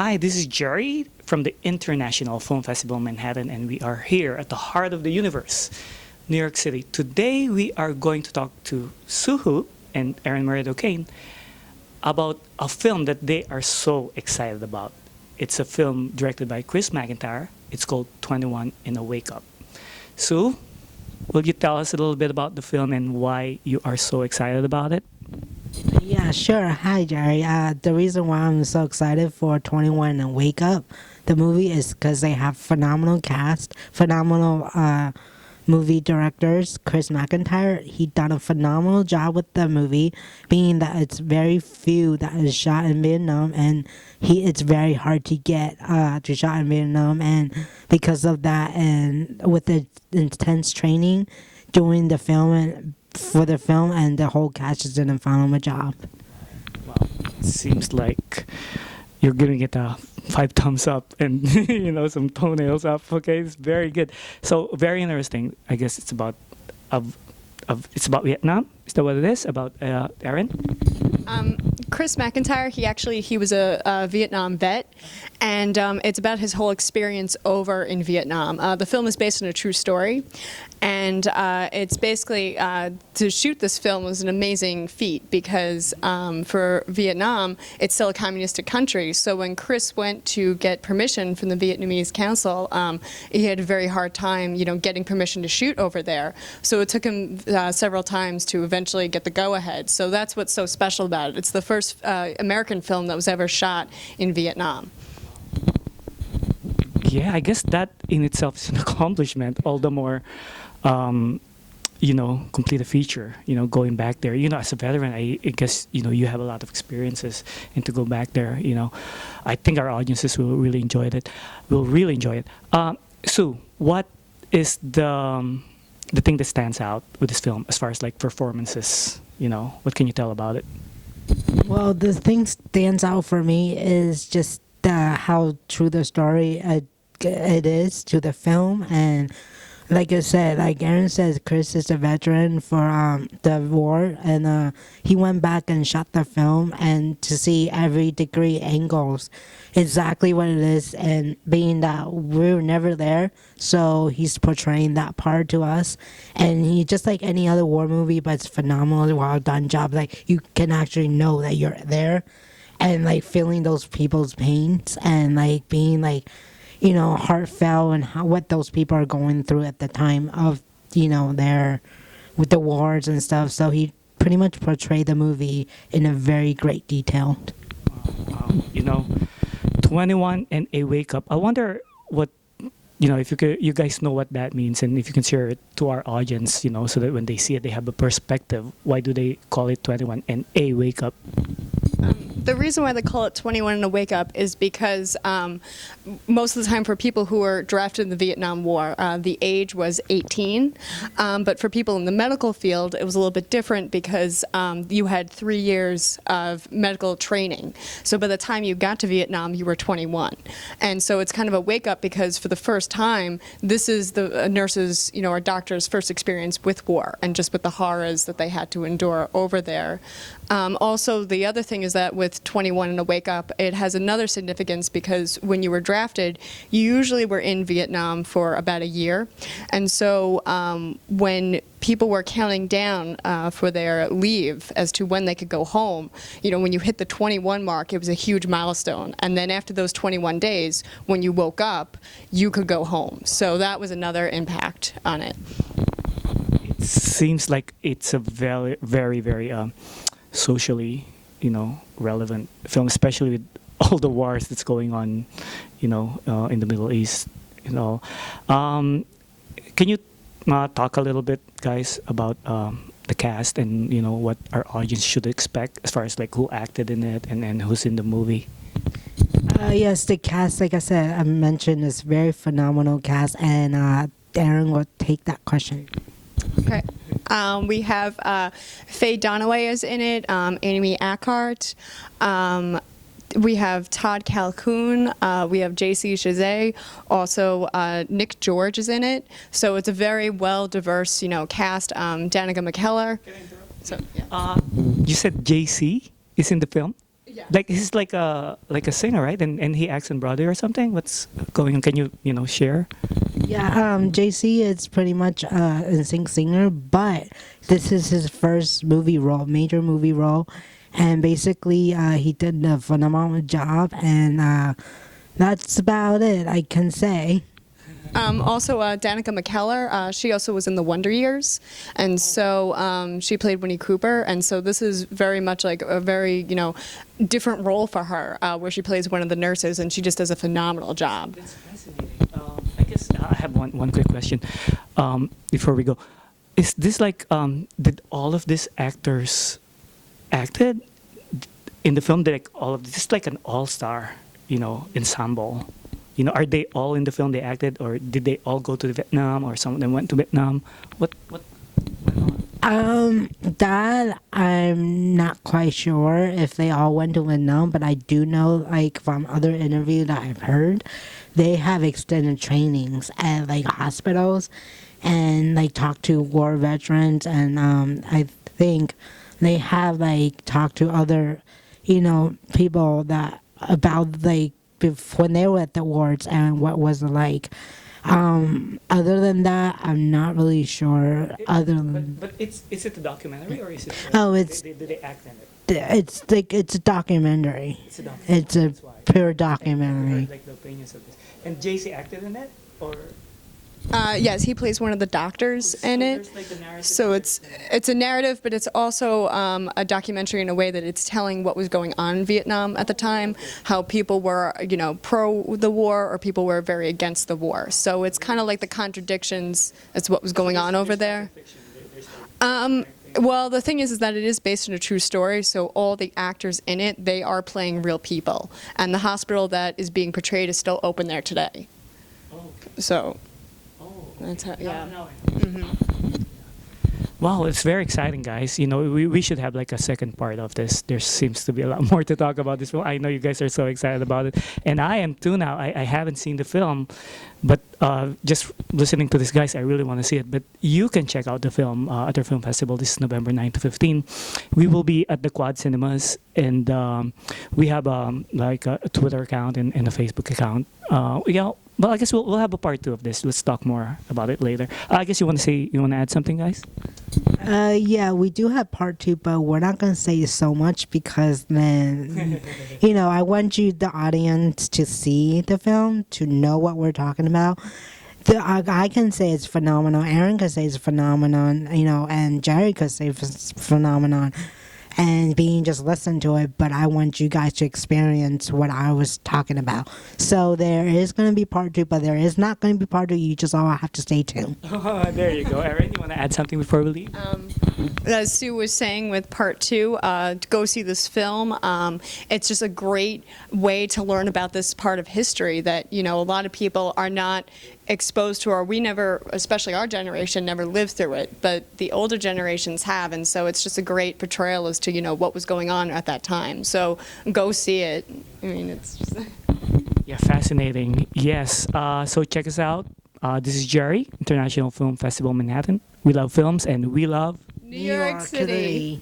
Hi, this is Jerry from the International Film Festival Manhattan, and we are here at the heart of the universe, New York City. Today, we are going to talk to Suhu and Aaron Meredo Kane about a film that they are so excited about. It's a film directed by Chris McIntyre. It's called 21 in a Wake Up. Sue, will you tell us a little bit about the film and why you are so excited about it? Yeah, sure. Hi, Jerry. The reason why I'm so excited for 21 and Wake Up, the movie, is because they have phenomenal cast, phenomenal movie directors. Chris McIntyre, he done a phenomenal job with the movie, being that it's very few that is shot in Vietnam, and it's very hard to get to shot in Vietnam, and because of that, and with the intense training doing the film and for the film, and the whole cast just did a phenomenal job. Wow, seems like you're giving it a 5 thumbs up and some toenails up. Okay, it's very good. So very interesting. I guess it's about it's about Vietnam. Is that what it is? About Aaron? Chris McIntyre, he was a Vietnam vet, and it's about his whole experience over in Vietnam. The film is based on a true story, and it's basically to shoot this film was an amazing feat because for Vietnam, it's still a communistic country. So when Chris went to get permission from the Vietnamese council, he had a very hard time, getting permission to shoot over there. So it took him several times to eventually get the go-ahead. So that's what's so special about it. It's the first American film that was ever shot in Vietnam. Yeah, I guess that in itself is an accomplishment. All the more, complete a feature. Going back there. As a veteran, I guess you have a lot of experiences, and to go back there, I think our audiences will really enjoy it. Will really enjoy it. Sue, what is the thing that stands out with this film as far as like performances? What can you tell about it? Well, the thing stands out for me is just how true the story it is to the film, and like I said, like Aaron says, Chris is a veteran for the war, and he went back and shot the film, and to see every degree angles, exactly what it is, and being that we were never there, so he's portraying that part to us, and he just like any other war movie, but it's phenomenally well done job. Like you can actually know that you're there, and like feeling those people's pains, and like being like heartfelt, and what those people are going through at the time of, their with the wars and stuff. So he pretty much portrayed the movie in a very great detail. Wow. 21 and a Wake Up. I wonder what, if you guys know what that means, and if you can share it to our audience, so that when they see it, they have a perspective. Why do they call it 21 and a Wake Up? The reason why they call it 21 and a Wake Up is because most of the time for people who were drafted in the Vietnam War, the age was 18. But for people in the medical field, it was a little bit different because you had 3 years of medical training. So by the time you got to Vietnam, you were 21. And so it's kind of a wake up because for the first time, this is the nurses, or doctors' first experience with war and just with the horrors that they had to endure over there. Also, the other thing is that with 21 and a Wake Up, it has another significance because when you were drafted, you usually were in Vietnam for about a year. And so when people were counting down for their leave as to when they could go home, when you hit the 21 mark, it was a huge milestone. And then after those 21 days, when you woke up, you could go home. So that was another impact on it. It seems like it's a very, very, very socially, relevant film, especially with all the wars that's going on, in the Middle East, Can you talk a little bit, guys, about the cast and what our audience should expect as far as like who acted in it and who's in the movie? Yes, the cast, like I said, I mentioned, is very phenomenal cast, and Aaron will take that question. Okay. We have Faye Dunaway is in it, Amy Ackhart. We have Todd Calhoun. We have J.C. Chazet. Also, Nick George is in it. So it's a very well diverse, cast. Danica McKellar. So, yeah. You said J.C. is in the film? Like he's like a singer, right? And he acts in Broadway or something. What's going on? Can you know share? Yeah, JC is pretty much a singer, but this is his first movie role, major movie role, and basically he did a phenomenal job, and that's about it I can say. Also, Danica McKellar, she also was in The Wonder Years, and so she played Winnie Cooper, and so this is very much like a very, different role for her, where she plays one of the nurses, and she just does a phenomenal job. That's fascinating. I guess I have one quick question before we go. Is this like did all of these actors acted in the film? Did like all of this like an all-star, ensemble? Are they all in the film they acted, or did they all go to Vietnam, or some of them went to Vietnam? What went on? That I'm not quite sure if they all went to Vietnam, but I do know, like from other interviews that I've heard, they have extended trainings at like hospitals, and like talk to war veterans, and I think they have like talked to other, people that about like when they were at the wards and what was it like. Other than that, I'm not really sure. Other than But is it a documentary, or is it? Oh, it's- Did they act in it? it's a documentary. It's a documentary. It's a That's why. pure I documentary. heard, like the opinions of this. And JC acted in it, or? Yes, he plays one of the doctors in it. There's, like, the narrative So in it's a narrative, but it's also a documentary in a way that it's telling what was going on in Vietnam at the time, how people were, pro the war or people were very against the war. So it's kind of like the contradictions as what was going on over there. Well, the thing is that it is based on a true story, so all the actors in it, they are playing real people. And the hospital that is being portrayed is still open there today. Oh, okay. So Oh, that's how, okay. yeah. Now I know. Wow, it's very exciting, guys. We should have like a second part of this. There seems to be a lot more to talk about this film. I know you guys are so excited about it, and I am too now. I haven't seen the film, but just listening to this, guys, I really want to see it. But you can check out the film at our film festival. This is November 9 to 15. We will be at the Quad Cinemas, and we have like a Twitter account and a Facebook account. Well, I guess we'll have a part 2 of this. Let's talk more about it later. I guess you want to add something, guys? Yeah, we do have part 2, but we're not gonna say so much because then, I want you, the audience, to see the film to know what we're talking about. I can say it's phenomenal. Aaron could say it's phenomenon. And Jerry could say it's phenomenon. And being just listen to it, but I want you guys to experience what I was talking about. So there is going to be part 2, but there is not going to be part 2. You just all have to stay tuned. There you go. Erin, you want to add something before we leave? As Sue was saying with part 2, go see this film. It's just a great way to learn about this part of history that, a lot of people are not exposed to, or we never, especially our generation, never lived through it, but the older generations have, and so it's just a great portrayal as to, what was going on at that time. So go see it. I mean, it's just... Yeah, fascinating. Yes. So check us out. This is Jerry, International Film Festival Manhattan. We love films and we love New York City.